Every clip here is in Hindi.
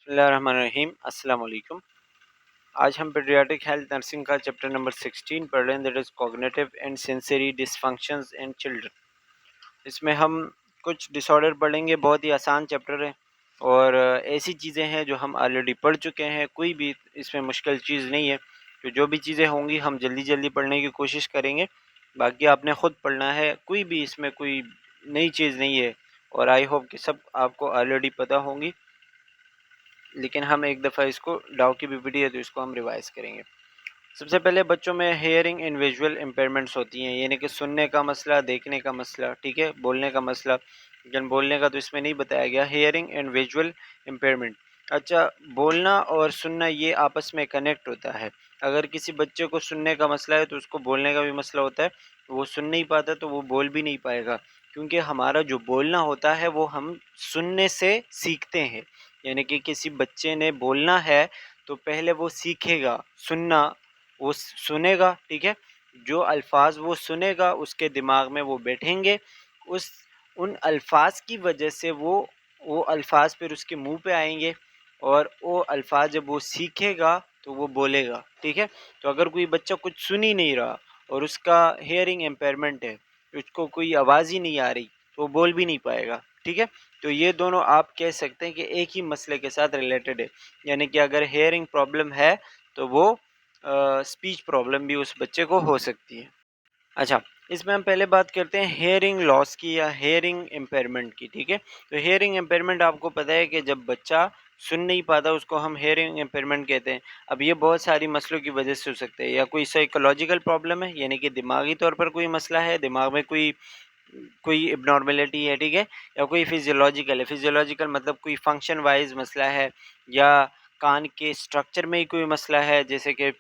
बिस्मिल्लाहिर्रहमानिर्रहीम अस्सलाम वालेकुम। आज हम पीडियाट्रिक हेल्थ नर्सिंग का चैप्टर नंबर 16 पढ़ रहे हैं, that is cognitive and sensory dysfunctions in children. इसमें हम कुछ डिसऑर्डर पढ़ेंगे, बहुत ही आसान चैप्टर है और ऐसी चीज़ें हैं जो हम ऑलरेडी पढ़ चुके हैं। कोई भी इसमें मुश्किल चीज़ नहीं है। तो जो भी चीज़ें होंगी हम जल्दी जल्दी पढ़ने की कोशिश करेंगे, बाकी आपने ख़ुद पढ़ना है। कोई भी इसमें कोई नई चीज़ नहीं है और आई होप कि सब आपको ऑलरेडी पता होंगी, लेकिन हम एक दफ़ा इसको डाउ की पीपीटी है तो इसको हम रिवाइज़ करेंगे। सबसे पहले बच्चों में हेयरिंग एंड विजुअल इम्पेयरमेंट्स होती हैं, यानी कि सुनने का मसला, देखने का मसला, ठीक है, बोलने का मसला। लेकिन बोलने का तो इसमें नहीं बताया गया। Hearing and visual impairment. अच्छा, बोलना और सुनना ये आपस में कनेक्ट होता है। अगर किसी बच्चे को सुनने का मसला है तो उसको बोलने का भी मसला होता है। वो सुन नहीं पाता तो वो बोल भी नहीं पाएगा, क्योंकि हमारा जो बोलना होता है वो हम सुनने से सीखते हैं। यानी कि किसी बच्चे ने बोलना है तो पहले वो सीखेगा सुनना, वो सुनेगा, ठीक है। जो अल्फाज वो सुनेगा उसके दिमाग में वो बैठेंगे, उस उन अल्फाज की वजह से वो अल्फाज फिर उसके मुंह पे आएंगे और वो अल्फाज जब वो सीखेगा तो वो बोलेगा, ठीक है। तो अगर कोई बच्चा कुछ सुन ही नहीं रहा और उसका हेयरिंग एम्पेयरमेंट है, उसको कोई आवाज़ ही नहीं आ रही, तो वो बोल भी नहीं पाएगा, ठीक है। तो ये दोनों आप कह सकते हैं कि एक ही मसले के साथ रिलेटेड है। यानी कि अगर हेयरिंग प्रॉब्लम है तो वो स्पीच प्रॉब्लम भी उस बच्चे को हो सकती है। अच्छा, इसमें हम पहले बात करते हैं हेयरिंग लॉस की या हेयरिंग इम्पेयरमेंट की, ठीक है। तो हेयरिंग इम्पेयरमेंट आपको पता है कि जब बच्चा सुन नहीं पाता उसको हम हेयरिंग इम्पेयरमेंट कहते हैं। अब ये बहुत सारी मसलों की वजह से हो सकते हैं, या कोई साइकोलॉजिकल प्रॉब्लम है, यानी कि दिमागी तौर पर कोई मसला है, दिमाग में कोई कोई एबनॉर्मेलिटी है, ठीक है। या कोई फिजियोलॉजिकल है, फिजियोलॉजिकल मतलब कोई फंक्शन वाइज मसला है, या कान के स्ट्रक्चर में ही कोई मसला है, जैसे कि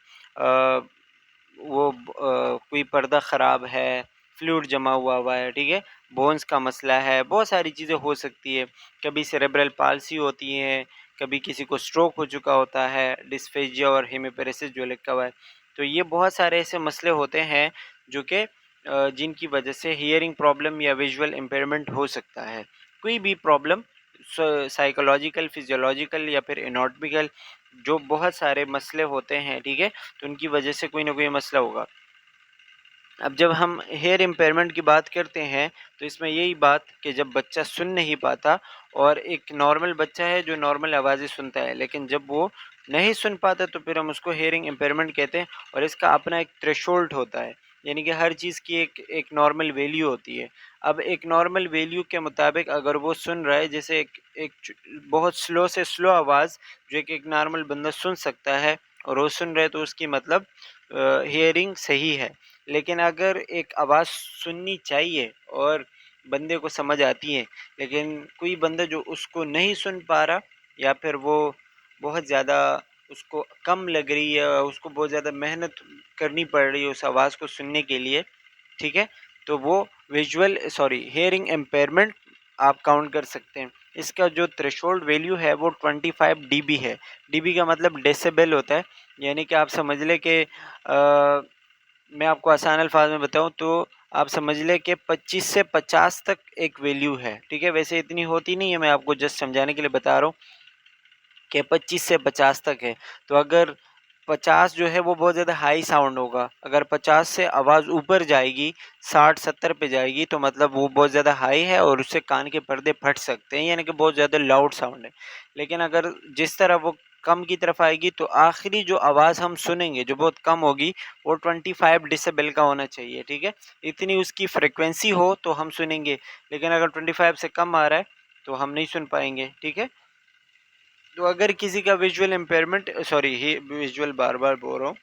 कोई पर्दा ख़राब है, फ्लूइड जमा हुआ है, ठीक है, बोन्स का मसला है, बहुत सारी चीज़ें हो सकती है। कभी सेरेब्रल पाल्सी होती है, कभी किसी को स्ट्रोक हो चुका होता है, डिस्फेजिया और हेमिपेरेसिस जो लिखा हुआ है। तो ये बहुत सारे ऐसे मसले होते हैं जो कि जिनकी वजह से हियरिंग प्रॉब्लम या विजुअल इम्पेयरमेंट हो सकता है। कोई भी प्रॉब्लम साइकोलॉजिकल, फिजियोलॉजिकल या फिर एनाटॉमिकल, जो बहुत सारे मसले होते हैं, ठीक है, तो उनकी वजह से कोई ना कोई मसला होगा। अब जब हम हेयर इम्पेयरमेंट की बात करते हैं तो इसमें यही बात कि जब बच्चा सुन नहीं पाता, और एक नॉर्मल बच्चा है जो नॉर्मल आवाज़ें सुनता है, लेकिन जब वो नहीं सुन पाता तो फिर हम उसको हेयरिंग इम्पेयरमेंट कहते हैं। और इसका अपना एक थ्रेशोल्ड होता है, यानी कि हर चीज़ की एक नॉर्मल वैल्यू होती है। अब एक नॉर्मल वैल्यू के मुताबिक अगर वो सुन रहा है, जैसे बहुत स्लो से स्लो आवाज़ जो कि एक नॉर्मल बंदा सुन सकता है और वो सुन रहे, तो उसकी मतलब हेयरिंग सही है। लेकिन अगर एक आवाज़ सुननी चाहिए और बंदे को समझ आती है, लेकिन कोई बंदा जो उसको नहीं सुन पा रहा, या फिर वो बहुत ज़्यादा उसको कम लग रही है, उसको बहुत ज़्यादा मेहनत करनी पड़ रही है उस आवाज़ को सुनने के लिए, ठीक है, तो वो हेयरिंग इम्पेयरमेंट आप काउंट कर सकते हैं। इसका जो थ्रेशोल्ड वैल्यू है वो 25 डीबी है। डीबी का मतलब डेसिबल होता है, यानी कि आप समझ लें कि मैं आपको आसान अल्फाज में बताऊं तो आप समझ लें कि 25 से 50 तक एक वैल्यू है, ठीक है। वैसे इतनी होती नहीं है, मैं आपको जस्ट समझाने के लिए बता रहा हूँ कि 25 से 50 तक है। तो अगर 50 जो है वो बहुत ज़्यादा हाई साउंड होगा, अगर 50 से आवाज़ ऊपर जाएगी, 60-70 पे जाएगी, तो मतलब वो बहुत ज़्यादा हाई है और उससे कान के पर्दे फट सकते हैं, यानी कि बहुत ज़्यादा लाउड साउंड है। लेकिन अगर जिस तरह वो कम की तरफ आएगी तो आखिरी जो आवाज़ हम सुनेंगे जो बहुत कम होगी वो 25 डिसिबल का होना चाहिए, ठीक है। इतनी उसकी फ्रिक्वेंसी हो तो हम सुनेंगे, लेकिन अगर 25 से कम आ रहा है तो हम नहीं सुन पाएंगे, ठीक है। तो अगर किसी का विजुअल इम्पेयरमेंट विजुअल बार बार बोल रहा हूँ,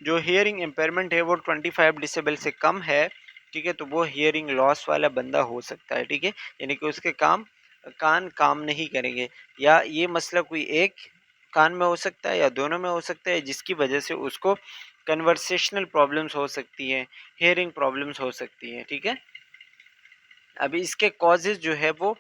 जो हियरिंग इम्पेयरमेंट है वो 25 डिसिबल से कम है, ठीक है, तो वो हियरिंग लॉस वाला बंदा हो सकता है, ठीक है। यानी कि उसके कान काम नहीं करेंगे, या ये मसला कोई एक कान में हो सकता है या दोनों में हो सकता है, जिसकी वजह से उसको कन्वर्सेशनल प्रॉब्लम्स हो सकती हैं, हियरिंग प्रॉब्लम्स हो सकती हैं, ठीक है। अभी इसके कॉजेज़ जो है वो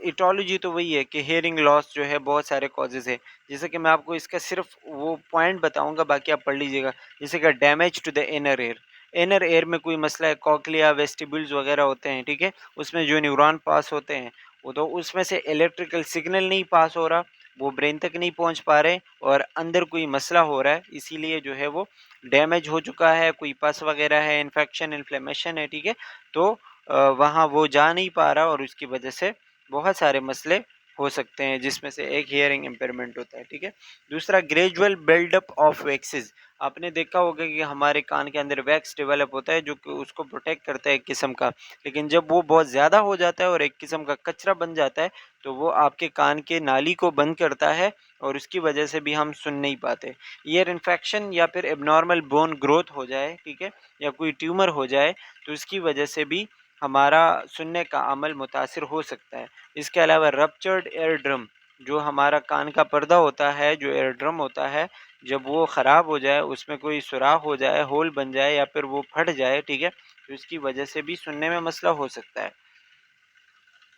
इटोलॉजी तो वही है कि हेयरिंग लॉस जो है बहुत सारे कॉजेज़ है। जैसे कि मैं आपको इसका सिर्फ वो पॉइंट बताऊंगा, बाकी आप पढ़ लीजिएगा। जैसे कि damage to the inner ear में कोई मसला है, कॉक्लिया, वेस्टिब्यूल्स वगैरह होते हैं, ठीक है। उसमें जो न्यूरॉन पास होते हैं वो तो उसमें से इलेक्ट्रिकल सिग्नल नहीं पास हो रहा, वो ब्रेन तक नहीं पहुंच पा रहे और अंदर कोई मसला हो रहा है, इसीलिए जो है वो डैमेज हो चुका है, कोई पस वगैरह है, इन्फेक्शन इन्फ्लेमेशन है, ठीक है। तो वहाँ वो जा नहीं पा रहा और उसकी वजह से बहुत सारे मसले हो सकते हैं, जिसमें से एक हियरिंग इम्पेयरमेंट होता है, ठीक है। दूसरा, ग्रेजुअल बिल्डअप ऑफ वैक्सेस। आपने देखा होगा कि हमारे कान के अंदर वैक्स डेवलप होता है जो कि उसको प्रोटेक्ट करता है एक किस्म का, लेकिन जब वो बहुत ज़्यादा हो जाता है और एक किस्म का कचरा बन जाता है तो वो आपके कान के नाली को बंद करता है और उसकी वजह से भी हम सुन नहीं पाते। ईयर इन्फेक्शन या फिर एबनॉर्मल बोन ग्रोथ हो जाए, ठीक है, या कोई ट्यूमर हो जाए तो इसकी वजह से भी हमारा सुनने का अमल मुतासिर हो सकता है। इसके अलावा रप्चर्ड एयर ड्रम, जो हमारा कान का पर्दा होता है, जो एयर ड्रम होता है, जब वो ख़राब हो जाए, उसमें कोई सुराख हो जाए, होल बन जाए या फिर वो फट जाए, ठीक है, तो इसकी वजह से भी सुनने में मसला हो सकता है।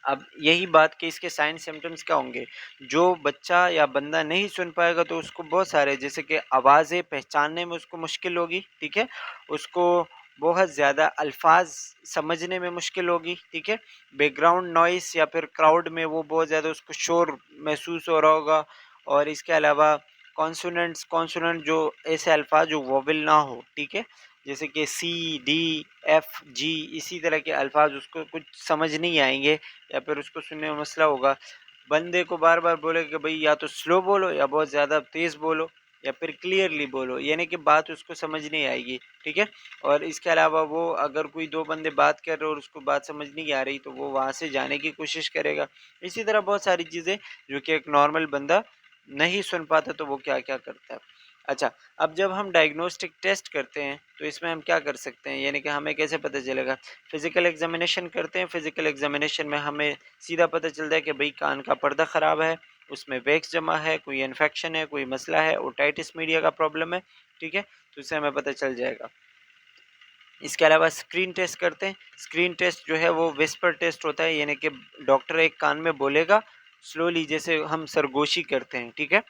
अब यही बात कि इसके साइन सिम्टम्स क्या होंगे। जो बच्चा या बंदा नहीं सुन पाएगा तो उसको बहुत सारे, जैसे कि आवाज़ें पहचानने में उसको मुश्किल होगी, ठीक है, उसको बहुत ज़्यादा अल्फाज समझने में मुश्किल होगी, ठीक है, बैकग्राउंड नॉइस या फिर क्राउड में वो बहुत ज़्यादा उसको शोर महसूस हो रहा होगा। और इसके अलावा कॉन्सोनेंट्स, कॉन्सोनेंट जो ऐसे अल्फाज जो वोवेल ना हो, ठीक है, जैसे कि सी, डी, एफ, जी, इसी तरह के अल्फाज उसको कुछ समझ नहीं आएंगे या फिर उसको सुनने में मसला होगा। बंदे को बार बार बोले कि भाई या तो स्लो बोलो या बहुत ज़्यादा तेज़ बोलो या फिर क्लियरली बोलो, यानी कि बात उसको समझ नहीं आएगी, ठीक है। और इसके अलावा वो अगर कोई दो बंदे बात कर रहे हो और उसको बात समझ नहीं आ रही तो वो वहाँ से जाने की कोशिश करेगा। इसी तरह बहुत सारी चीज़ें जो कि एक नॉर्मल बंदा नहीं सुन पाता तो वो क्या क्या करता है। अच्छा, अब जब हम डायग्नोस्टिक टेस्ट करते हैं तो इसमें हम क्या कर सकते हैं, यानी कि हमें कैसे पता चलेगा। फिजिकल एग्जामिनेशन करते हैं, फिजिकल एग्जामिनेशन में हमें सीधा पता चलता है कि भाई कान का पर्दा ख़राब है, उसमें वैक्स जमा है, कोई इन्फेक्शन है, कोई मसला है, ओटाइटिस मीडिया का प्रॉब्लम है, ठीक है, तो इससे हमें पता चल जाएगा। इसके अलावा स्क्रीन टेस्ट करते हैं। स्क्रीन टेस्ट जो है वो विस्पर टेस्ट होता है, यानी कि डॉक्टर एक कान में बोलेगा स्लोली, जैसे हम सरगोशी करते हैं, ठीक है,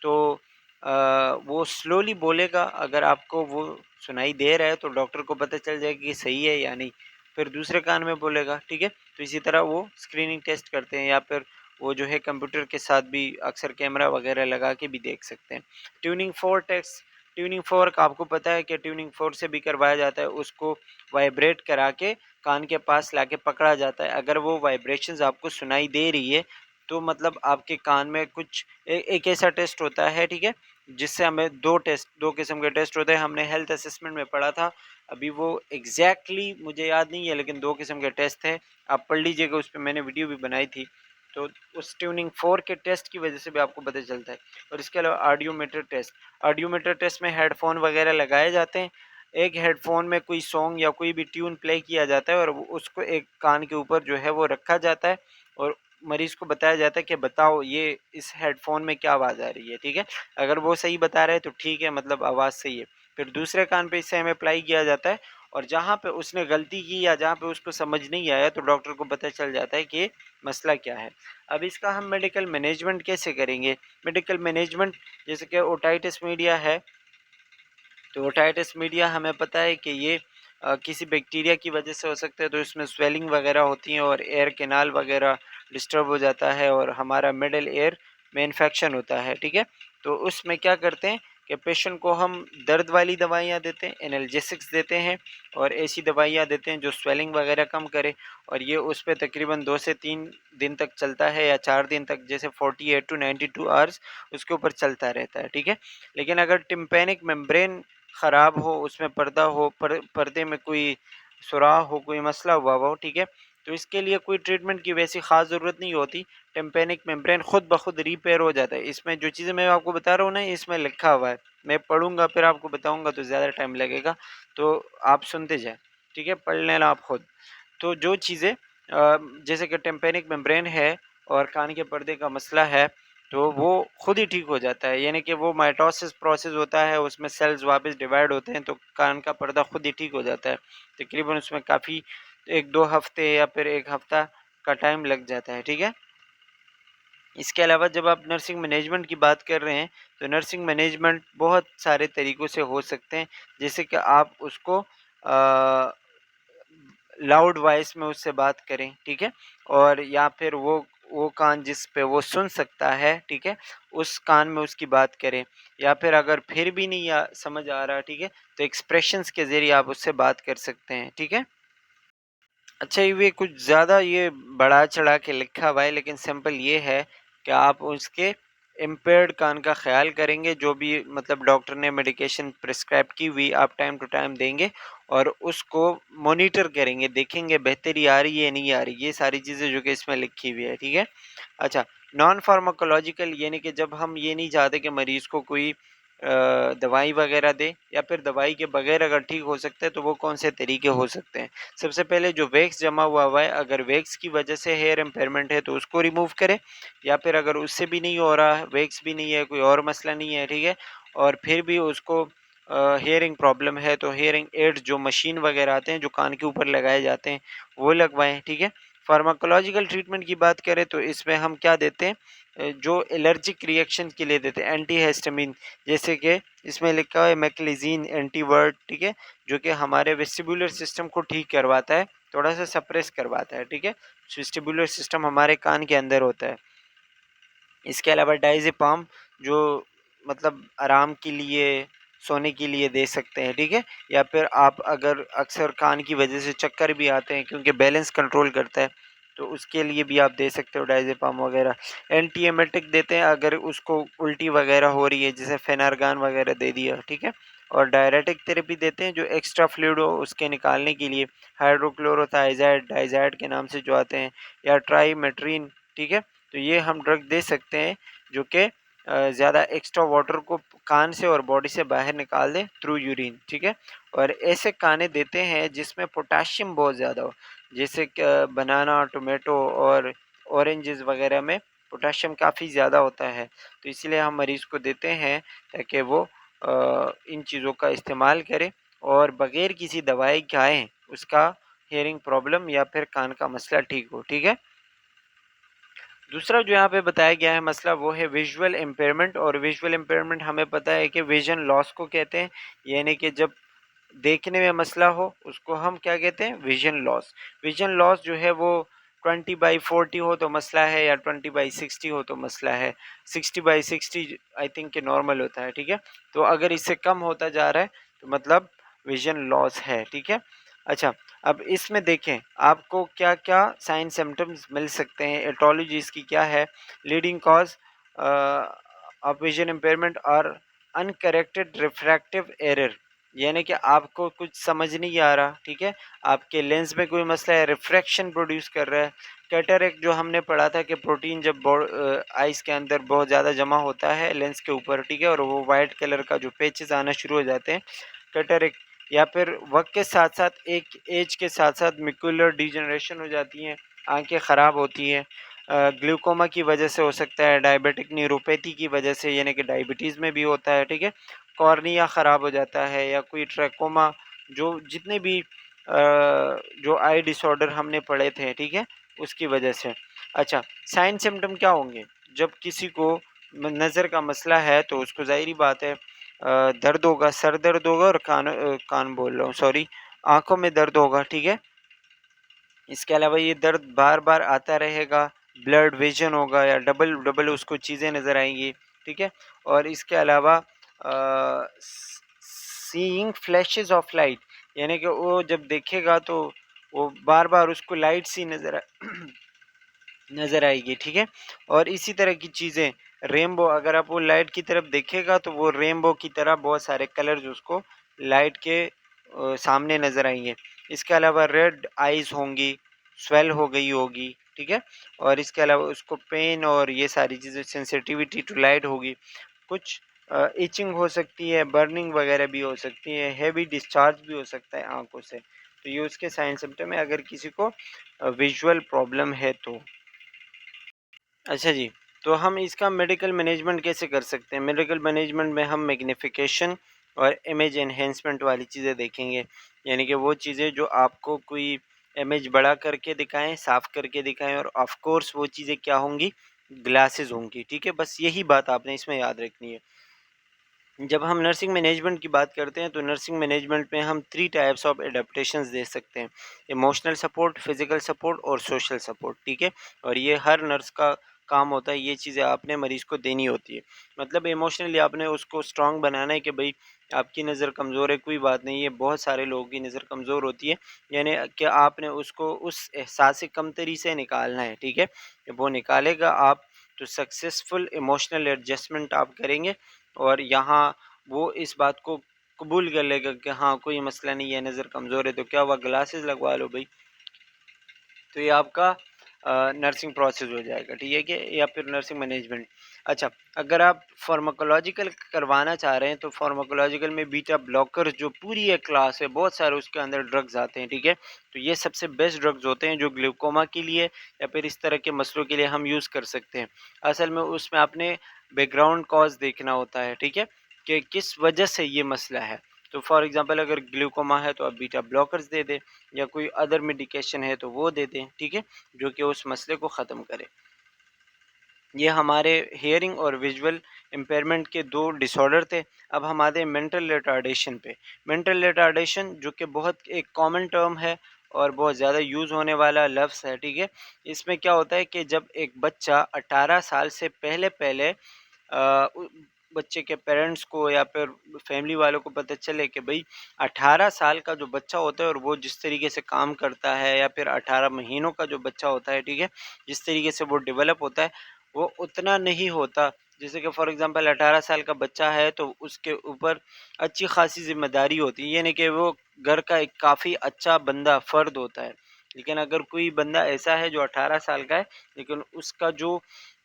तो वो स्लोली बोलेगा। अगर आपको वो सुनाई दे रहा है तो डॉक्टर को पता चल जाएगा कि सही है या नहीं, फिर दूसरे कान में बोलेगा, ठीक है। तो इसी तरह वो स्क्रीनिंग टेस्ट करते हैं, या फिर वो जो है कंप्यूटर के साथ भी अक्सर कैमरा वगैरह लगा के भी देख सकते हैं। Tuning fork test, tuning fork आपको पता है कि ट्यूनिंग फोर्क से भी करवाया जाता है, उसको वाइब्रेट करा के कान के पास लाके पकड़ा जाता है। अगर वो वाइब्रेशंस आपको सुनाई दे रही है तो मतलब आपके कान में कुछ एक ऐसा टेस्ट होता है, ठीक है, जिससे हमें दो किस्म के टेस्ट होते हैं, हमने हेल्थ असेसमेंट में पढ़ा था। अभी वो एग्जैक्टली मुझे याद नहीं है, लेकिन दो किस्म के टेस्ट थे, आप पढ़ लीजिएगा, उस पर मैंने वीडियो भी बनाई थी। तो उस ट्यूनिंग फोर के टेस्ट की वजह से भी आपको पता चलता है। और इसके अलावा ऑडियोमीटर टेस्ट, ऑडियोमीटर टेस्ट में हेडफोन वगैरह लगाए जाते हैं, एक हेडफोन में कोई सॉन्ग या कोई भी ट्यून प्ले किया जाता है और उसको एक कान के ऊपर जो है वो रखा जाता है और मरीज को बताया जाता है कि बताओ ये इस हेडफोन में क्या आवाज़ आ रही है, ठीक है। अगर वो सही बता रहे हैं तो ठीक है, मतलब आवाज़ सही है। फिर दूसरे कान पे इसे हमें अप्लाई किया जाता है और जहाँ पे उसने गलती की या जहाँ पे उसको समझ नहीं आया तो डॉक्टर को पता चल जाता है कि मसला क्या है। अब इसका हम मेडिकल मैनेजमेंट कैसे करेंगे। मेडिकल मैनेजमेंट, जैसे कि ओटाइटिस मीडिया है, तो ओटाइटिस मीडिया हमें पता है कि ये किसी बैक्टीरिया की वजह से हो सकता है, तो इसमें स्वेलिंग वगैरह होती है और एयर कैनाल वगैरह डिस्टर्ब हो जाता है और हमारा मिडल एयर में इन्फेक्शन होता है, ठीक है। तो उसमें क्या करते हैं कि पेशेंट को हम दर्द वाली दवाइयाँ देते हैं, एनाल्जेसिक्स देते हैं और ऐसी दवाइयाँ देते हैं जो स्वेलिंग वगैरह कम करे, और ये उस पर तकरीबन 2 से 3 दिन तक चलता है या 4 दिन तक, जैसे 48 to 92 आवर्स उसके ऊपर चलता रहता है, ठीक है। लेकिन अगर टिम्पैनिक मेम्ब्रेन ख़राब हो, उसमें पर्दा हो, पर्दे में कोई सुराख हो, कोई मसला हुआ हो, ठीक है, तो इसके लिए कोई ट्रीटमेंट की वैसी ख़ास ज़रूरत नहीं होती। टेम्पेनिक मेम्ब्रेन खुद ब खुद रिपेयर हो जाता है। इसमें जो चीज़ें मैं आपको बता रहा हूँ ना, इसमें लिखा हुआ है, मैं पढ़ूंगा फिर आपको बताऊंगा तो ज़्यादा टाइम लगेगा, तो आप सुनते जाए, ठीक है, पढ़ लेना आप खुद। तो जो चीज़ें जैसे कि टेम्पेनिक मेम्ब्रेन है और कान के पर्दे का मसला है, तो वो खुद ही ठीक हो जाता है, यानी कि वो माइटोसिस प्रोसेस होता है, उसमें सेल्स वापस डिवाइड होते हैं तो कान का पर्दा खुद ही ठीक हो जाता है। तकरीबन उसमें काफ़ी 1-2 हफ्ते या फिर 1 हफ्ता का टाइम लग जाता है, ठीक है। इसके अलावा जब आप नर्सिंग मैनेजमेंट की बात कर रहे हैं तो नर्सिंग मैनेजमेंट बहुत सारे तरीक़ों से हो सकते हैं, जैसे कि आप उसको लाउड वॉइस में उससे बात करें, ठीक है, और या फिर वो वो कान जिस पे वो सुन सकता है, ठीक है, उस कान में उसकी बात करें। या फिर अगर फिर भी नहीं समझ आ रहा, ठीक है, तो एक्सप्रेशंस के ज़रिए आप उससे बात कर सकते हैं, ठीक है। अच्छा, ये कुछ ज़्यादा ये बढ़ा चढ़ा के लिखा हुआ है, लेकिन सिंपल ये है कि आप उसके इम्पेयर्ड कान का ख्याल करेंगे, जो भी मतलब डॉक्टर ने मेडिकेशन प्रिस्क्राइब की हुई आप टाइम टू टाइम देंगे और उसको मॉनिटर करेंगे, देखेंगे बेहतरी आ रही है नहीं आ रही, ये सारी चीज़ें जो कि इसमें लिखी हुई है, ठीक है। अच्छा, नॉन फार्माकोलॉजिकल यानी कि जब हम ये नहीं चाहते कि मरीज़ को कोई दवाई वगैरह दे, या फिर दवाई के बगैर अगर ठीक हो सकते हैं तो वो कौन से तरीके हो सकते हैं। सबसे पहले जो वैक्स जमा हुआ है, अगर वैक्स की वजह से हेयर इम्पेयरमेंट है तो उसको रिमूव करें, या फिर अगर उससे भी नहीं हो रहा है, वैक्स भी नहीं है, कोई और मसला नहीं है, ठीक है, और फिर भी उसको हेयरिंग प्रॉब्लम है तो हेयरिंग एड्स जो मशीन वगैरह आते हैं जो कान के ऊपर लगाए जाते हैं वो लगवाएं, ठीक है। फार्माकोलॉजिकल ट्रीटमेंट की बात करें तो इसमें हम क्या देते हैं, जो एलर्जिक रिएक्शन के लिए देते हैं एंटीहिस्टामिन, जैसे कि इसमें लिखा है मैक्लिजीन एंटीवर्ट, ठीक है, जो कि हमारे वेस्टिबुलर सिस्टम को ठीक करवाता है, थोड़ा सा सप्रेस करवाता है, ठीक है। वेस्टिबुलर सिस्टम हमारे कान के अंदर होता है। इसके अलावा डाइज़ेपाम जो मतलब आराम के लिए, सोने के लिए दे सकते हैं, ठीक है। या फिर आप अगर अक्सर कान की वजह से चक्कर भी आते हैं क्योंकि बैलेंस कंट्रोल करता है, तो उसके लिए भी आप दे सकते हो डाइज़ेपाम वगैरह। एंटी एमेटिक देते हैं अगर उसको उल्टी वगैरह हो रही है, जैसे फेनार्गान वगैरह दे दिया, ठीक है। और डायरेटिक थेरेपी देते हैं जो एक्स्ट्रा फ्लूइड हो उसके निकालने के लिए, हाइड्रोक्लोरोथाइज़ाइड डाइज़ाइड के नाम से जो आते हैं, या ट्राईमेट्रिन, ठीक है। तो ये हम ड्रग दे सकते हैं जो कि ज़्यादा एक्स्ट्रा वाटर को कान से और बॉडी से बाहर निकाल दें थ्रू यूरिन, ठीक है। और ऐसे खाने देते हैं जिसमें पोटाशियम बहुत ज़्यादा हो, जैसे बनाना, टोमेटो और ऑरेंजेस वगैरह में पोटाशियम काफ़ी ज़्यादा होता है, तो इसलिए हम मरीज़ को देते हैं ताकि वो इन चीज़ों का इस्तेमाल करे और बगैर किसी दवाई खाएँ उसका हियरिंग प्रॉब्लम या फिर कान का मसला ठीक हो, ठीक है। दूसरा जो यहाँ पे बताया गया है मसला वो है विजुअल इम्पेयरमेंट, और विजुअल इम्पेयरमेंट हमें पता है कि विजन लॉस को कहते हैं, यानी कि जब देखने में मसला हो उसको हम क्या कहते हैं, विजन लॉस। विजन लॉस जो है वो 20/40 हो तो मसला है, या 20/60 हो तो मसला है। 60/60 आई थिंक कि नॉर्मल होता है, ठीक है। तो अगर इससे कम होता जा रहा है तो मतलब विजन लॉस है, ठीक है। अच्छा, अब इसमें देखें आपको क्या क्या साइन सिम्टम्स मिल सकते हैं, एटोलॉजी इसकी क्या है। Leading cause of vision impairment और अनकरेक्टेड रिफ्रैक्टिव एरर, यानी कि आपको कुछ समझ नहीं आ रहा, ठीक है, आपके लेंस में कोई मसला है, रिफ्रैक्शन प्रोड्यूस कर रहा है। कैटरेक्ट जो हमने पढ़ा था कि प्रोटीन जब आइस के अंदर बहुत ज़्यादा जमा होता है लेंस के ऊपर, ठीक है, और वो वाइट कलर का जो पैचेस आना शुरू हो जाते हैं, कैटरेक्ट। या फिर वक्त के साथ साथ एक एज के साथ साथ मिकुलर डिजनरेशन हो जाती हैं, आंखें ख़राब होती हैं। ग्लूकोमा की वजह से हो सकता है, डायबिटिक न्यूरोपैथी की वजह से, यानी कि डायबिटीज़ में भी होता है, ठीक है। कॉर्निया ख़राब हो जाता है, या कोई ट्रैकोमा, जो जितने भी जो आई डिसऑर्डर हमने पढ़े थे, ठीक है, उसकी वजह से। अच्छा, साइन सिम्टम क्या होंगे जब किसी को नज़र का मसला है, तो उसको ज़ाहिरी बात है दर्द होगा, सर दर्द होगा, और कान बोल रहा हूँ, सॉरी, आंखों में दर्द होगा, ठीक है। इसके अलावा ये दर्द बार बार आता रहेगा, ब्लड विजन होगा, या डबल डबल उसको चीज़ें नज़र आएंगी, ठीक है। और इसके अलावा सीइंग फ्लैशेस ऑफ लाइट, यानी कि वो जब देखेगा तो वो बार बार उसको लाइट सी नज़र आएगी, ठीक है। और इसी तरह की चीज़ें, रेनबो, अगर आप वो लाइट की तरफ देखेगा तो वो रेनबो की तरह बहुत सारे कलर्स उसको लाइट के सामने नज़र आएंगे। इसके अलावा रेड आइज़ होंगी, स्वेल हो गई होगी, ठीक है। और इसके अलावा उसको पेन और ये सारी चीज़ें, सेंसिटिविटी टू लाइट होगी, कुछ इचिंग हो सकती है, बर्निंग वगैरह भी हो सकती है, हैवी डिस्चार्ज भी हो सकता है आंखों से। तो ये उसके साइन सिम्टम है अगर किसी को विजुअल प्रॉब्लम है तो। अच्छा जी, तो हम इसका मेडिकल मैनेजमेंट कैसे कर सकते हैं? मेडिकल मैनेजमेंट में हम मैग्नीफिकेशन और इमेज एनहेंसमेंट वाली चीज़ें देखेंगे, यानी कि वो चीज़ें जो आपको कोई इमेज बड़ा करके दिखाएँ, साफ़ करके दिखाएँ, और ऑफ़ कोर्स वो चीज़ें क्या होंगी? ग्लासेस होंगी, ठीक है? बस यही बात आपने इसमें याद रखनी है। जब हम नर्सिंग मैनेजमेंट की बात करते हैं तो नर्सिंग मैनेजमेंट में हम 3 टाइप्स ऑफ एडेप्टेशंस दे सकते हैं, इमोशनल सपोर्ट, फिजिकल सपोर्ट और सोशल सपोर्ट, ठीक है। और ये हर नर्स का काम होता है, ये चीज़ें आपने मरीज़ को देनी होती है। मतलब इमोशनली आपने उसको स्ट्रांग बनाना है कि भाई आपकी नज़र कमज़ोर है, कोई बात नहीं है, बहुत सारे लोगों की नज़र कमज़ोर होती है, यानी कि आपने उसको उस एहसास कमतरी से निकालना है, ठीक है। वो निकालेगा आप तो सक्सेसफुल इमोशनल एडजस्टमेंट आप करेंगे और यहाँ वो इस बात को कबूल कर लेगा कि हाँ कोई मसला नहीं है, नज़र कमज़ोर है तो क्या हुआ, ग्लासेस लगवा लो भाई। तो ये आपका नर्सिंग प्रोसेस हो जाएगा, ठीक है कि, या फिर नर्सिंग मैनेजमेंट। अच्छा, अगर आप फार्माकोलॉजिकल करवाना चाह रहे हैं तो फार्माकोलॉजिकल में बीटा ब्लॉकर जो पूरी एक क्लास है, बहुत सारे उसके अंदर ड्रग्स आते हैं, ठीक है। तो ये सबसे बेस्ट ड्रग्स होते हैं जो ग्लूकोमा के लिए या फिर इस तरह के मसलों के लिए हम यूज़ कर सकते हैं। असल में उसमें आपने बैकग्राउंड कॉज देखना होता है, ठीक है, कि किस वजह से ये मसला है। तो फॉर एग्जांपल अगर ग्लूकोमा है तो आप बीटा ब्लॉकर्स दे दें, या कोई अदर मेडिकेशन है तो वो दे दें, ठीक है, जो कि उस मसले को ख़त्म करे। ये हमारे हेयरिंग और विजुअल इम्पेयरमेंट के दो डिसऑर्डर थे। अब हम आते हैं मेंटल रिटार्डेशन पे। मेंटल रिटार्डेशन जो कि बहुत एक कॉमन टर्म है और बहुत ज़्यादा यूज़ होने वाला लफ्ज़ है, ठीक है। इसमें क्या होता है कि जब एक बच्चा 18 साल से पहले पहले बच्चे के पेरेंट्स को या फिर फैमिली वालों को पता चले कि भाई 18 साल का जो बच्चा होता है और वो जिस तरीके से काम करता है, या फिर 18 महीनों का जो बच्चा होता है, ठीक है, जिस तरीके से वो डेवलप होता है वो उतना नहीं होता। जैसे कि फॉर एग्जांपल 18 साल का बच्चा है तो उसके ऊपर अच्छी खासी जिम्मेदारी होती है, यानी कि वो घर का एक काफ़ी अच्छा बंदा फ़र्द होता है। लेकिन अगर कोई बंदा ऐसा है जो 18 साल का है लेकिन उसका जो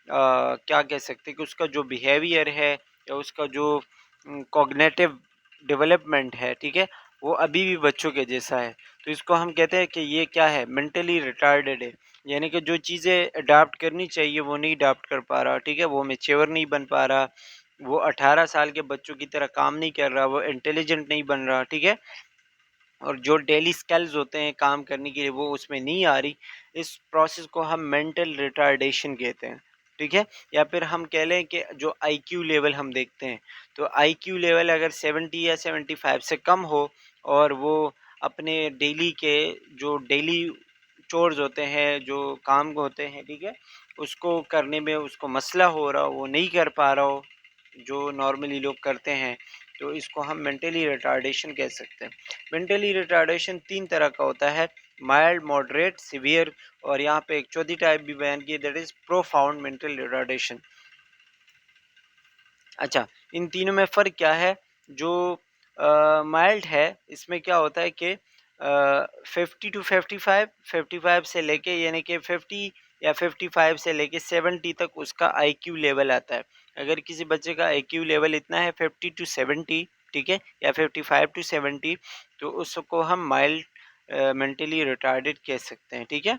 क्या कह सकते हैं कि उसका जो बिहेवियर है या उसका जो कॉग्निटिव डेवलपमेंट है, ठीक है, वो अभी भी बच्चों के जैसा है। तो इसको हम कहते हैं कि ये क्या है, मेंटली रिटार्डेड है। यानी कि जो चीज़ें अडाप्ट करनी चाहिए वो नहीं अडाप्ट कर पा रहा, ठीक है, वो मैच्योर नहीं बन पा रहा, वो 18 साल के बच्चों की तरह काम नहीं कर रहा, वो इंटेलिजेंट नहीं बन रहा, ठीक है। और जो डेली स्किल्स होते हैं काम करने के लिए वो उसमें नहीं आ रही। इस प्रोसेस को हम मेंटल रिटार्डेशन कहते हैं, ठीक है। या फिर हम कह लें कि जो आईक्यू लेवल हम देखते हैं, तो आईक्यू लेवल अगर 70 या 75 से कम हो और वो अपने डेली के जो डेली चोर्स होते हैं, जो काम होते हैं, ठीक है, उसको करने में उसको मसला हो रहा हो, वो नहीं कर पा रहा हो जो नॉर्मली लोग करते हैं, तो इसको हम मेंटली रिटार्डेशन कह सकते हैं। मेंटली रिटार्डेशन 3 तरह का होता है, माइल्ड, मॉडरेट, सीवियर, और यहाँ पे एक चौथी टाइप भी बयान की, that is profound mental retardation. अच्छा, इन तीनों में फ़र्क क्या है? जो माइल्ड है इसमें क्या होता है कि 50 टू 55, 55 से लेके यानी कि 50 या 55 से लेके 70 तक उसका आईक्यू लेवल आता है। अगर किसी बच्चे का आईक्यू लेवल इतना है 50 टू 70, ठीक है, या 55 टू 70, तो उसको हम माइल्ड मेंटली रिटार्डेड कह सकते हैं, ठीक है।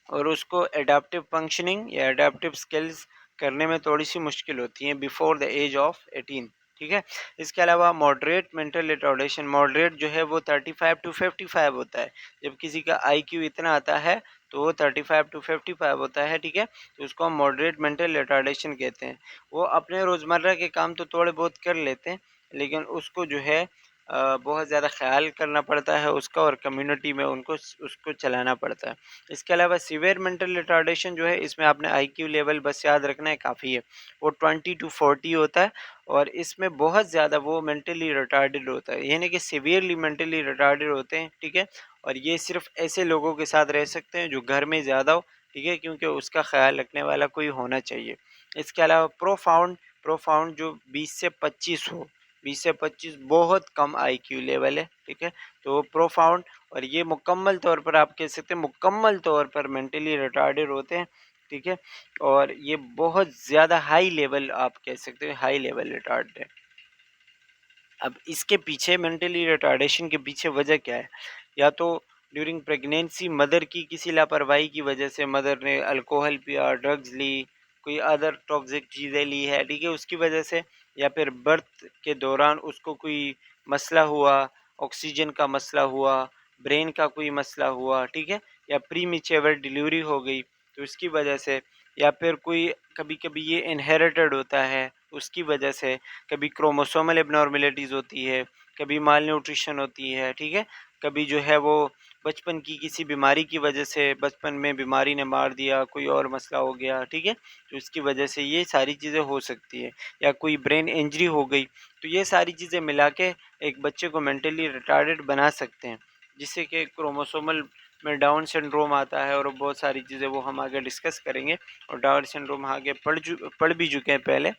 और उसको एडाप्टिव फंक्शनिंग या एडाप्टिव स्किल्स करने में थोड़ी सी मुश्किल होती हैं बिफोर द एज ऑफ 18, ठीक है। इसके अलावा मॉडरेट मेंटल रिटार्डेशन, मॉडरेट जो है वो 35 टू 55 होता है। जब किसी का आईक्यू इतना आता है तो वो 35 टू 55 होता है, ठीक है, तो उसको हम मॉडरेट मेंटल रिटार्डेशन कहते हैं। वो अपने रोज़मर्रा के काम तो थोड़े बहुत कर लेते हैं लेकिन उसको जो है बहुत ज़्यादा ख्याल करना पड़ता है उसका, और कम्युनिटी में उनको उसको चलाना पड़ता है। इसके अलावा सीवियर मेंटल रिटार्डेशन जो है इसमें आपने आईक्यू लेवल बस याद रखना है, काफ़ी है, वो 20 टू 40 होता है। और इसमें बहुत ज़्यादा वो मेंटली रिटार्डेड होता है, यानी कि सीवियरली मेंटली रिटार्डेड होते हैं, ठीक है। और ये सिर्फ ऐसे लोगों के साथ रह सकते हैं जो घर में ज़्यादा हो, ठीक है, क्योंकि उसका ख्याल रखने वाला कोई होना चाहिए। इसके अलावा प्रोफाउंड, प्रोफाउंड जो 20 से 25 हो, 20 से 25 बहुत कम आईक्यू लेवल है, ठीक है। तो प्रोफाउंड, और ये मुकम्मल तौर पर आप कह सकते हैं मुकम्मल तौर पर मेंटली रिटार्डेड होते हैं, ठीक है। और ये बहुत ज़्यादा हाई लेवल आप कह सकते हैं हाई लेवल रिटार्ड है। अब इसके पीछे मेंटली रिटार्डेशन के पीछे वजह क्या है? या तो ड्यूरिंग प्रेगनेंसी मदर की किसी लापरवाही की वजह से मदर ने अल्कोहल पिया, ड्रग्स ली, कोई अदर टॉक्सिक चीज़ें ली है, ठीक है, उसकी वजह से, या फिर बर्थ के दौरान उसको कोई मसला हुआ, ऑक्सीजन का मसला हुआ, ब्रेन का कोई मसला हुआ, ठीक है, या प्रीमेच्योर डिलीवरी हो गई तो इसकी वजह से, या फिर कोई कभी कभी ये इनहेरिटेड होता है, उसकी वजह से, कभी क्रोमोसोमल एबनॉर्मेलिटीज़ होती है, कभी माल न्यूट्रिशन होती है, ठीक है, कभी जो है वो बचपन की किसी बीमारी की वजह से, बचपन में बीमारी ने मार दिया, कोई और मसला हो गया, ठीक है, तो इसकी वजह से ये सारी चीज़ें हो सकती है, या कोई ब्रेन इंजरी हो गई, तो ये सारी चीज़ें मिला के एक बच्चे को मेंटली रिटार्डेड बना सकते हैं, जिससे कि क्रोमोसोमल में डाउन सिंड्रोम आता है, और बहुत सारी चीज़ें वो हम आगे डिस्कस करेंगे, और डाउन सिंड्रोम आगे पढ़ भी चुके हैं पहले,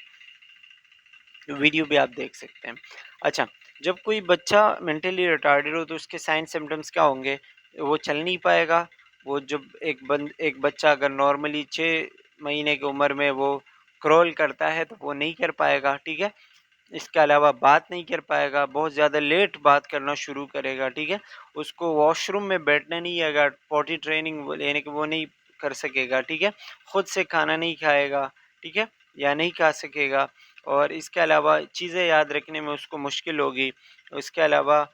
वीडियो भी आप देख सकते हैं। अच्छा, जब कोई बच्चा मेंटली रिटार्डेड हो तो उसके साइन सिम्टम्स क्या होंगे? वो चल नहीं पाएगा, वो जब एक बच्चा अगर नॉर्मली 6 महीने की उम्र में वो क्रॉल करता है तो वो नहीं कर पाएगा, ठीक है? इसके अलावा बात नहीं कर पाएगा, बहुत ज़्यादा लेट बात करना शुरू करेगा, ठीक है? उसको वॉशरूम में बैठना नहीं आएगा, पॉटी ट्रेनिंग यानी कि वो नहीं कर सकेगा, ठीक है? खुद से खाना नहीं खाएगा, ठीक है? या नहीं खा सकेगा, और इसके अलावा चीज़ें याद रखने में उसको मुश्किल होगी। इसके अलावा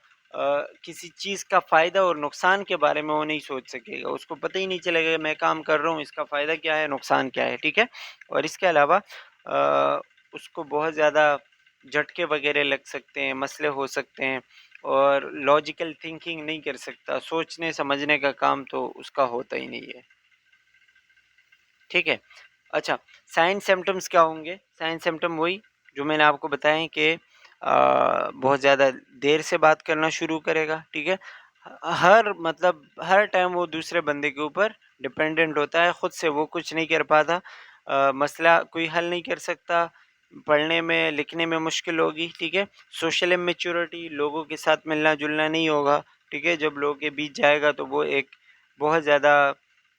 किसी चीज़ का फ़ायदा और नुकसान के बारे में वो नहीं सोच सकेगा, उसको पता ही नहीं चलेगा मैं काम कर रहा हूँ, इसका फ़ायदा क्या है, नुकसान क्या है, ठीक है? और इसके अलावा उसको बहुत ज़्यादा झटके वगैरह लग सकते हैं, मसले हो सकते हैं, और लॉजिकल थिंकिंग नहीं कर सकता, सोचने समझने का काम तो उसका होता ही नहीं है, ठीक है? अच्छा, साइन सिम्पटम्स क्या होंगे? साइन सिम्पटम वही जो मैंने आपको बताए कि बहुत ज़्यादा देर से बात करना शुरू करेगा, ठीक है? हर मतलब हर टाइम वो दूसरे बंदे के ऊपर डिपेंडेंट होता है, खुद से वो कुछ नहीं कर पाता, मसला कोई हल नहीं कर सकता, पढ़ने में लिखने में मुश्किल होगी, ठीक है? सोशल इमेच्योरिटी, लोगों के साथ मिलना जुलना नहीं होगा, ठीक है? जब लोगों के बीच जाएगा तो वो एक बहुत ज़्यादा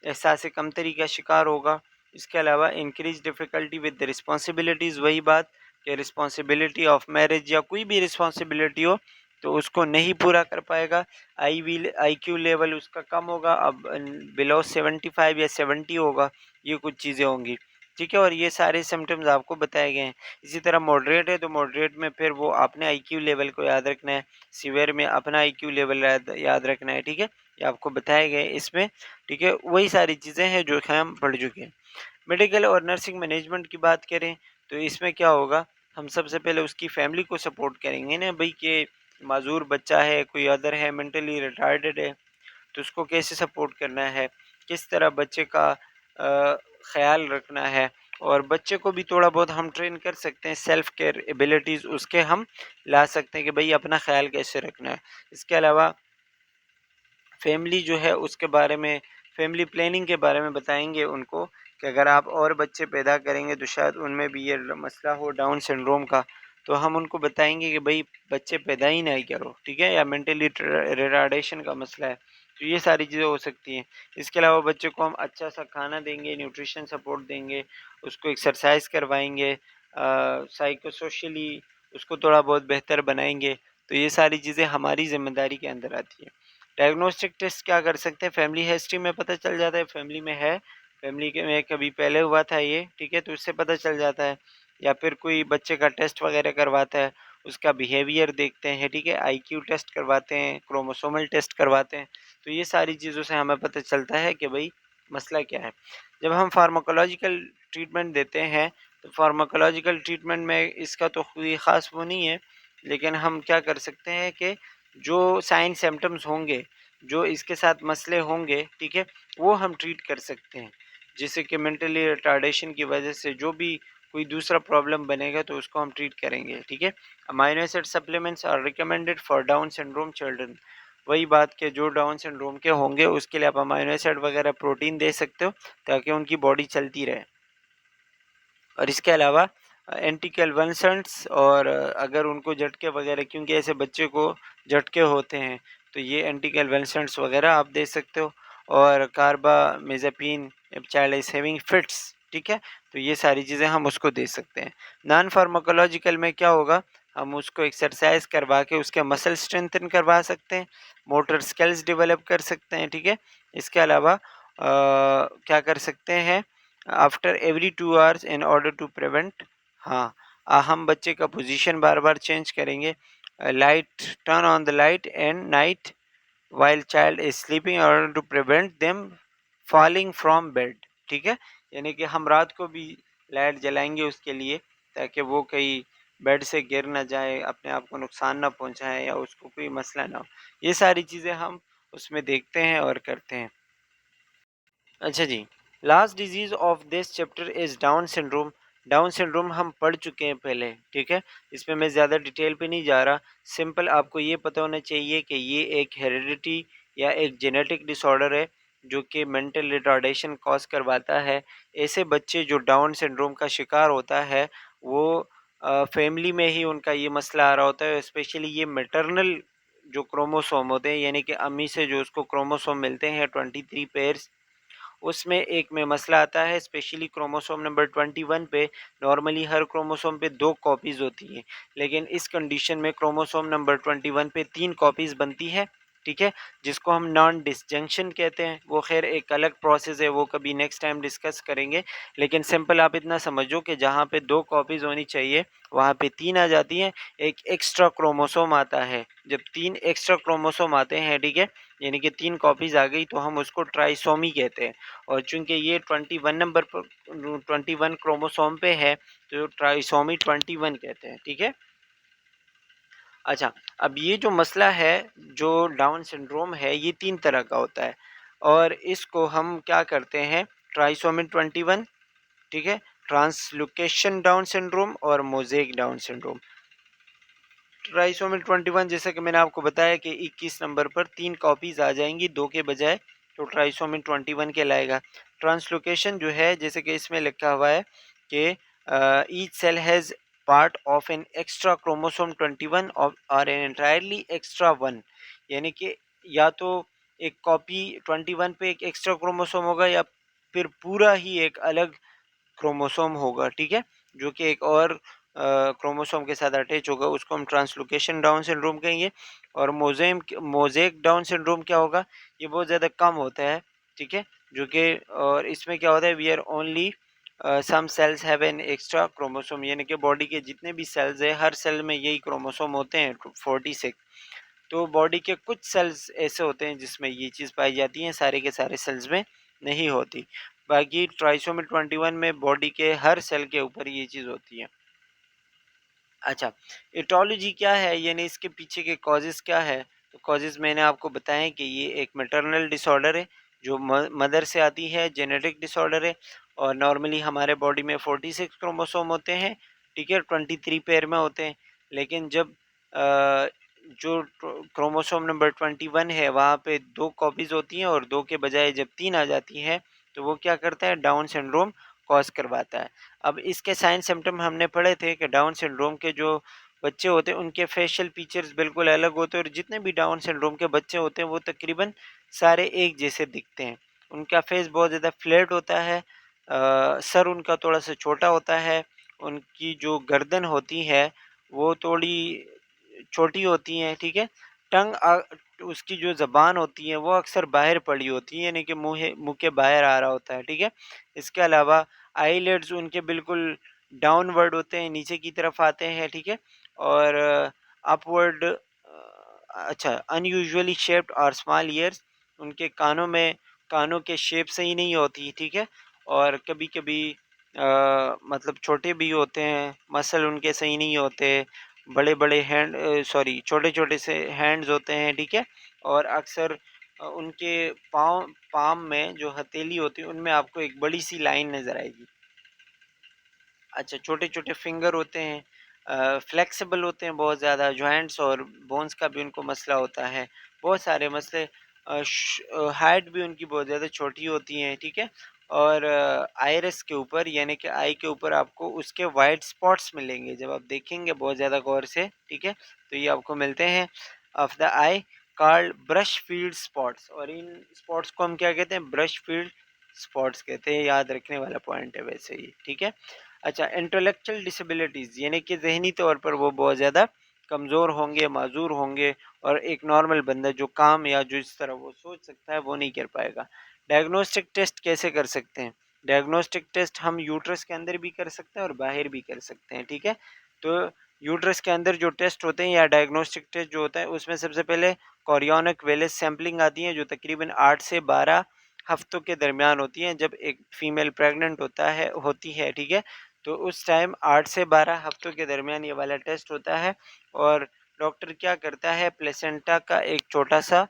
एहसास कमतरी का शिकार होगा। इसके अलावा इंक्रीज डिफ़िकल्टी विद रिस्पॉन्सिबिलिटीज़, वही बात कि रिस्पॉन्सिबिलिटी ऑफ मैरिज या कोई भी रिस्पॉन्सिबिलिटी हो तो उसको नहीं पूरा कर पाएगा। आईक्यू लेवल उसका कम होगा, अब बिलो 75 या 70 होगा, ये कुछ चीज़ें होंगी, ठीक है? और ये सारे सिम्टम्स आपको बताए गए हैं। इसी तरह मॉडरेट है तो मॉडरेट में फिर वो अपने आईक्यू लेवल को याद रखना है, सीवियर में अपना आईक्यू लेवल याद रखना है, ठीक है? ये आपको बताए गए इसमें, ठीक है? वही सारी चीज़ें हैं जो कि हम पढ़ चुके हैं। मेडिकल और नर्सिंग मैनेजमेंट की बात करें तो इसमें क्या होगा, हम सबसे पहले उसकी फैमिली को सपोर्ट करेंगे ना भाई, कि माजूर बच्चा है, कोई अदर है, मेंटली रिटार्डेड है, तो उसको कैसे सपोर्ट करना है, किस तरह बच्चे का ख्याल रखना है, और बच्चे को भी थोड़ा बहुत हम ट्रेन कर सकते हैं, सेल्फ केयर एबिलिटीज़ उसके हम ला सकते हैं कि भाई अपना ख्याल कैसे रखना है। इसके अलावा फैमिली जो है उसके बारे में, फैमिली प्लानिंग के बारे में बताएंगे उनको कि अगर आप और बच्चे पैदा करेंगे तो शायद उनमें भी ये मसला हो डाउन सिंड्रोम का, तो हम उनको बताएंगे कि भाई बच्चे पैदा ही नहीं करो, ठीक है? या मेंटली रिटार्डेशन का मसला है, तो ये सारी चीज़ें हो सकती हैं। इसके अलावा बच्चे को हम अच्छा सा खाना देंगे, न्यूट्रिशन सपोर्ट देंगे, उसको एक्सरसाइज करवाएंगे, साइको सोशली उसको थोड़ा बहुत बेहतर बनाएंगे, तो ये सारी चीज़ें हमारी जिम्मेदारी के अंदर आती है। डायग्नोस्टिक टेस्ट क्या कर सकते हैं, फैमिली हिस्ट्री में पता चल जाता है, फैमिली में है, फैमिली के में कभी पहले हुआ था ये, ठीक है, तो उससे पता चल जाता है, या फिर कोई बच्चे का टेस्ट वगैरह करवाता है, उसका बिहेवियर देखते हैं, ठीक है, आईक्यू टेस्ट करवाते हैं, क्रोमोसोमल टेस्ट करवाते हैं, तो ये सारी चीज़ों से हमें पता चलता है कि भाई मसला क्या है। जब हम फार्माकोलॉजिकल ट्रीटमेंट देते हैं तो फार्माकोलॉजिकल ट्रीटमेंट में इसका तो कोई ख़ास वो नहीं है, लेकिन हम क्या कर सकते हैं कि जो साइन सिम्टम्स होंगे, जो इसके साथ मसले होंगे, ठीक है, वो हम ट्रीट कर सकते हैं, जैसे कि मेंटली रिटार्डेशन की वजह से जो भी कोई दूसरा प्रॉब्लम बनेगा तो उसको हम ट्रीट करेंगे, ठीक है? Amino acid supplements are recommended for down syndrome children, वही बात के जो डाउन सिंड्रोम के होंगे उसके लिए आप अमाइनो एसिड वगैरह प्रोटीन दे सकते हो ताकि उनकी बॉडी चलती रहे। और इसके अलावा एंटी कन्वल्सेंट्स, और अगर उनको झटके वगैरह, क्योंकि ऐसे बच्चे को झटके होते हैं, तो ये एंटी कन्वल्सेंट्स वगैरह आप दे सकते हो, और carbamazepine child is having fits, ठीक है, तो ये सारी चीज़ें हम उसको दे सकते हैं। नॉन फार्माकोलॉजिकल में क्या होगा, हम उसको एक्सरसाइज करवा के उसके मसल स्ट्रेंथन करवा सकते हैं, मोटर स्किल्स डेवलप कर सकते हैं, ठीक है। इसके अलावा क्या कर सकते हैं, after every 2 hours in order to prevent, हाँ, हम बच्चे का पोजीशन बार बार चेंज करेंगे, light turn on the light and night while child is sleeping in order to prevent them falling from bed, ठीक है, यानी कि हम रात को भी लाइट जलाएंगे उसके लिए ताकि वो कहीं बेड से गिर ना जाए, अपने आप को नुकसान ना पहुँचाए या उसको कोई मसला ना हो। ये सारी चीज़ें हम उसमें देखते हैं और करते हैं। अच्छा जी, last disease of this chapter is Down syndrome. Down syndrome हम पढ़ चुके हैं पहले, ठीक है? इसमें मैं ज़्यादा डिटेल पे नहीं जा रहा। सिंपल आपको ये पता होना चाहिए कि ये एक हेरिडिटी या एक जेनेटिक डिसऑर्डर है, जो कि मेंटल रिटार्डेशन कॉज़ करवाता है। ऐसे बच्चे जो डाउन सिंड्रोम का शिकार होता है, वो फैमिली में ही उनका ये मसला आ रहा होता है। स्पेशली ये मैटरनल जो क्रोमोसोम होते हैं, यानी कि अम्मी से जो उसको क्रोमोसोम मिलते हैं 23 पेयर्स, उसमें एक में मसला आता है। स्पेशली क्रोमोसोम नंबर 21 पे नॉर्मली हर क्रोमोसोम पे 2 कॉपीज़ होती हैं, लेकिन इस कंडीशन में क्रोमोसोम नंबर 21 पे 3 कॉपीज़ बनती है, ठीक है? जिसको हम नॉन डिसजंक्शन कहते हैं। वो ख़ैर एक अलग प्रोसेस है, वो कभी नेक्स्ट टाइम डिस्कस करेंगे। लेकिन सिंपल आप इतना समझो कि जहाँ पे 2 कॉपीज़ होनी चाहिए, वहाँ पे 3 आ जाती हैं, एक एक्स्ट्रा क्रोमोसोम आता है। जब 3 एक्स्ट्रा क्रोमोसोम आते हैं, ठीक है? यानी कि 3 कॉपीज़ आ गई, तो हम उसको ट्राइसोमी कहते हैं। और चूंकि ये 21 नंबर पर 21 क्रोमोसोम पे है, तो ट्राइसोमी 21 कहते हैं, ठीक है? अच्छा, अब ये जो मसला है, जो डाउन सिंड्रोम है, ये 3 तरह का होता है और इसको हम क्या करते हैं, ट्राइसोमी 21, ठीक है? ट्रांसलोकेशन डाउन सिंड्रोम और मोज़ेक डाउन सिंड्रोम। ट्राइसोमी 21 जैसा कि मैंने आपको बताया कि 21 नंबर पर 3 कॉपीज़ आ जाएँगी 2 के बजाय, तो ट्राइसोमी 21 कहलाएगा। ट्रांसलोकेशन जो है, जैसे कि इसमें लिखा हुआ है कि each cell has part of an extra chromosome 21 और एन एंटायरली एक्स्ट्रा वन, यानी कि या तो एक कॉपी 21 पे एक एक्स्ट्रा क्रोमोसोम होगा या फिर पूरा ही एक अलग क्रोमोसोम होगा, ठीक है? जो कि एक और क्रोमोसोम के साथ अटैच होगा, उसको हम ट्रांसलोकेशन डाउन सिंड्रोम कहेंगे। और मोज़ेक डाउन सिंड्रोम क्या होगा? ये बहुत ज़्यादा कम होता है, ठीक है? जो कि और इसमें क्या होता है, we are only some cells have an extra chromosome, यानी कि बॉडी के जितने भी सेल्स हैं, हर सेल में यही क्रोमोसोम होते हैं 46। तो बॉडी के कुछ सेल्स ऐसे होते हैं जिसमें ये चीज़ पाई जाती है, सारे के सारे सेल्स में नहीं होती। बाकी ट्राइसोमी 21 में बॉडी के हर सेल के ऊपर ये चीज़ होती है। अच्छा, एटोलॉजी क्या है, यानी इसके पीछे के कॉजेज़ क्या है? तो कॉजेज़ मैंने आपको बताए कि ये एक मैटरनल डिसऑर्डर है, जो मदर से आती है, जेनेटिक डिसऑर्डर है। और नॉर्मली हमारे बॉडी में 46 क्रोमोसोम होते हैं, ठीक है? 23 पेयर में होते हैं। लेकिन जब अ, जो क्रोमोसोम नंबर 21 है, वहाँ पे 2 कॉपीज़ होती हैं और 2 के बजाय जब 3 आ जाती हैं, तो वो क्या करता है, डाउन सिंड्रोम कॉज़ करवाता है। अब इसके साइन सिम्पटम हमने पढ़े थे कि डाउन सिंड्रोम के जो बच्चे होते हैं, उनके फेशियल फीचर्स बिल्कुल अलग होते हैं और जितने भी डाउन सिंड्रोम के बच्चे होते हैं, वो तकरीबन सारे एक जैसे दिखते हैं। उनका फेस बहुत ज़्यादा फ्लैट होता है, सर उनका थोड़ा सा छोटा होता है, उनकी जो गर्दन होती है वो थोड़ी छोटी होती हैं, ठीक है? टंग उसकी जो ज़बान होती है वो अक्सर बाहर पड़ी होती है, यानी कि मुँह के बाहर आ रहा होता है, ठीक है? इसके अलावा आईलिड्स उनके बिल्कुल डाउनवर्ड होते हैं, नीचे की तरफ आते हैं, ठीक है? और अपवर्ड अच्छा, अनयूजुअली शेप्ड और स्मॉल ईयर्स, उनके कानों के शेप सही नहीं होती, ठीक है? और कभी-कभी मतलब छोटे भी होते हैं, मसल उनके सही नहीं होते, बड़े-बड़े सॉरी छोटे-छोटे से हैंड्स होते हैं, ठीक है? और अक्सर उनके पाम में जो हथेली होती है, उनमें आपको एक बड़ी-सी लाइन नज़र आएगी। अच्छा, छोटे-छोटे फिंगर होते हैं, फ्लेक्सिबल होते हैं बहुत ज़्यादा, जॉइंट्स और बोन्स का भी उनको मसला होता है, बहुत सारे मसले। हाइट भी उनकी बहुत ज़्यादा छोटी होती है, ठीक है? और आइरिस के ऊपर, यानी कि आई के ऊपर आपको उसके वाइट स्पॉट्स मिलेंगे, जब आप देखेंगे बहुत ज़्यादा गौर से, ठीक है? तो ये आपको मिलते हैं of the I, called brush field spots, और इन स्पॉट्स को हम क्या कहते हैं, ब्रश फील्ड स्पॉट्स कहते हैं। याद रखने वाला पॉइंट है वैसे ही, ठीक है? अच्छा, इंटेलेक्चुअल डिसेबिलिटीज़, यानी कि ज़हनी तौर पर वो बहुत ज़्यादा कमज़ोर होंगे, माज़ूर होंगे, और एक नॉर्मल बंदा जो काम या जो इस तरह वो सोच सकता है, वो नहीं कर पाएगा। डायग्नोस्टिक टेस्ट कैसे कर सकते हैं? डायग्नोस्टिक टेस्ट हम यूट्रस के अंदर भी कर सकते हैं और बाहर भी कर सकते हैं, ठीक है? तो यूट्रस के अंदर जो टेस्ट होते हैं या डायग्नोस्टिक टेस्ट जो होता है, उसमें सबसे पहले कोरियोनिक वेलिस सैंपलिंग आती है, जो तकरीबन 8 से 12 हफ्तों के दरमियान होती हैं, जब एक फीमेल प्रेग्नेंट होती है, ठीक है? तो उस टाइम 8 से 12 हफ्तों के दरमियान ये वाला टेस्ट होता है और डॉक्टर क्या करता है, प्लेसेंटा का एक छोटा-सा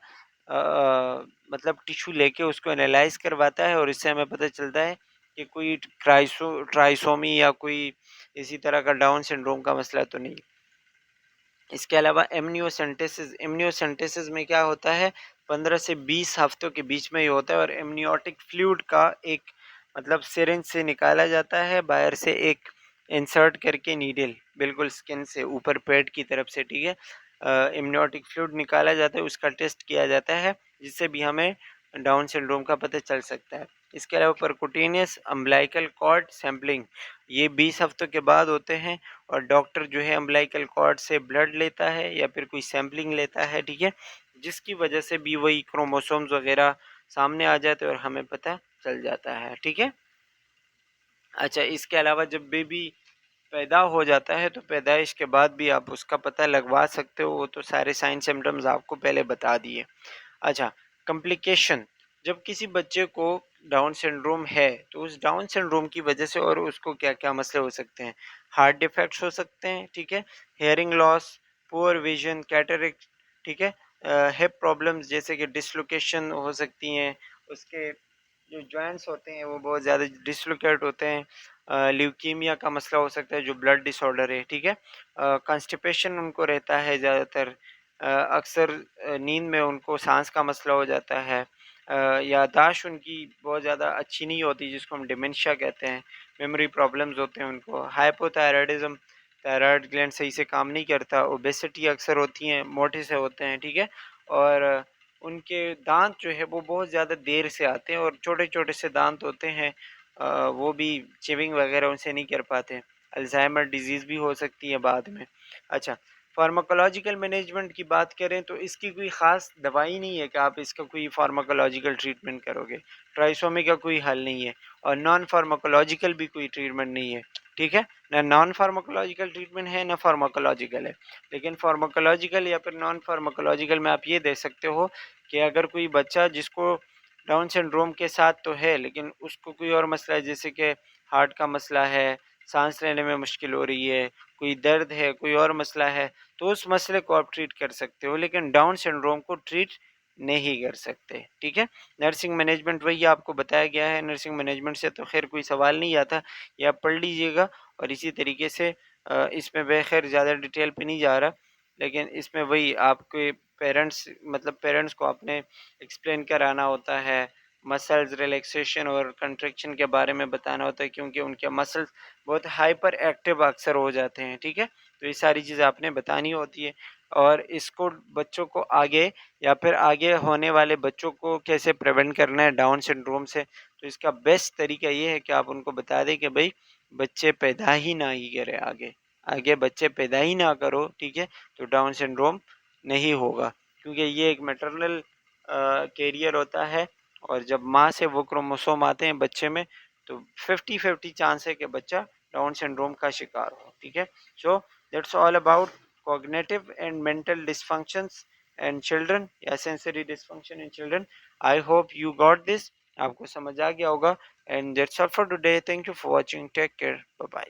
मतलब टिश्यू लेके उसको एनालाइज़ करवाता है और इससे हमें पता चलता है कि कोई ट्राइसोमी या कोई इसी तरह का डाउन सिंड्रोम का मसला तो नहीं। इसके अलावा एमनियोसेंटेसिस में क्या होता है, 15 से 20 हफ्तों के बीच में ये होता है और एमनियोटिक फ्लूइड का एक मतलब सिरिंज से निकाला जाता है बाहर से एक इंसर्ट करके नीडल बिल्कुल स्किन से ऊपर पेट की तरफ से, ठीक है। एमनियोटिक फ्लूइड निकाला जाता है, उसका टेस्ट किया जाता है जिससे भी हमें डाउन सिंड्रोम का पता चल सकता है। इसके अलावा परकुटेनियस अम्बिलिकल कॉर्ड सैम्पलिंग ये 20 हफ्तों के बाद होते हैं और डॉक्टर जो है अम्बिलिकल कॉर्ड से ब्लड लेता है या फिर कोई सैम्पलिंग लेता है, ठीक है, जिसकी वजह से भी वही क्रोमोसोम्स वगैरह सामने आ जाते हैं और हमें पता चल जाता है, ठीक है। अच्छा, इसके अलावा जब बेबी पैदा हो जाता है तो पैदाइश के बाद भी आप उसका पता लगवा सकते हो, वो तो सारे साइन सिम्टम्स आपको पहले बता दिए। अच्छा, कॉम्प्लिकेशन, जब किसी बच्चे को डाउन सिंड्रोम है तो उस डाउन सिंड्रोम की वजह से और उसको क्या क्या मसले हो सकते हैं, हार्ट डिफेक्ट्स हो सकते हैं, ठीक है, hearing loss, poor vision, cataract, ठीक है, हिप प्रॉब्लम्स जैसे कि डिसलोकेशन हो सकती हैं, उसके जो जॉइंट्स होते हैं वो बहुत ज़्यादा डिसलोकेट होते हैं, ल्यूकीमिया का मसला हो सकता है जो ब्लड डिसऑर्डर है, ठीक है, कॉन्स्टिपेशन उनको रहता है ज़्यादातर, अक्सर नींद में उनको सांस का मसला हो जाता है, याददाश्त उनकी बहुत ज़्यादा अच्छी नहीं होती जिसको हम डिमेंशिया कहते हैं, मेमोरी प्रॉब्लम्स होते हैं उनको, हाइपोथायराइडिज्म, थायराइड ग्लैंड सही से काम नहीं करता, ओबेसिटी अक्सर होती हैं, मोटे से होते हैं, ठीक है, और उनके दांत जो है वो बहुत ज़्यादा देर से आते हैं और छोटे छोटे से दांत होते हैं, वो भी चिविंग वगैरह उनसे नहीं कर पाते, अल्जाइमर डिजीज़ भी हो सकती है बाद में। अच्छा, फार्माकोलॉजिकल मैनेजमेंट की बात करें तो इसकी कोई ख़ास दवाई नहीं है कि आप इसका कोई फार्माकोलॉजिकल ट्रीटमेंट करोगे, ट्राइसोमी का कोई हल नहीं है और नॉन फार्माकोलॉजिकल भी कोई ट्रीटमेंट नहीं है, ठीक है, ना नॉन फार्माकोलॉजिकल ट्रीटमेंट है ना फार्माकोलॉजिकल है। लेकिन फार्माकोलॉजिकल या फिर नॉन फार्माकोलॉजिकल में आप ये दे सकते हो कि अगर कोई बच्चा जिसको डाउन सिंड्रोम के साथ तो है लेकिन उसको कोई और मसला है जैसे कि हार्ट का मसला है, सांस लेने में मुश्किल हो रही है, कोई दर्द है, कोई और मसला है, तो उस मसले को आप ट्रीट कर सकते हो लेकिन डाउन सिंड्रोम को ट्रीट नहीं कर सकते, ठीक है। नर्सिंग मैनेजमेंट वही आपको बताया गया है, नर्सिंग मैनेजमेंट से तो खैर कोई सवाल नहीं आता, ये आप पढ़ लीजिएगा और इसी तरीके से इसमें खैर ज़्यादा डिटेल पे नहीं जा रहा, लेकिन इसमें वही आपके पेरेंट्स मतलब पेरेंट्स को आपने एक्सप्लेन कराना होता है, मसल्स रिलैक्सेशन और कंट्रैक्शन के बारे में बताना होता है क्योंकि उनके मसल्स बहुत हाइपर एक्टिव अक्सर हो जाते हैं, ठीक है, तो ये सारी चीज़ें आपने बतानी होती है और इसको बच्चों को आगे या फिर आगे होने वाले बच्चों को कैसे प्रिवेंट करना है डाउन सिंड्रोम से, तो इसका बेस्ट तरीका ये है कि आप उनको बता दें कि भाई बच्चे पैदा ही ना ही करें, आगे आगे बच्चे पैदा ही ना करो, ठीक है, तो डाउन सिंड्रोम नहीं होगा क्योंकि ये एक मैटरनल कैरियर होता है और जब माँ से वो क्रोमोसोम आते हैं बच्चे में तो 50-50 चांस है कि बच्चा डाउन सिंड्रोम का शिकार हो, ठीक है। So that's all about cognitive and mental dysfunctions and children या sensory dysfunction in children. I hope you got this, आपको समझ आ गया होगा and that's all for today, thank you for watching, take care, bye bye.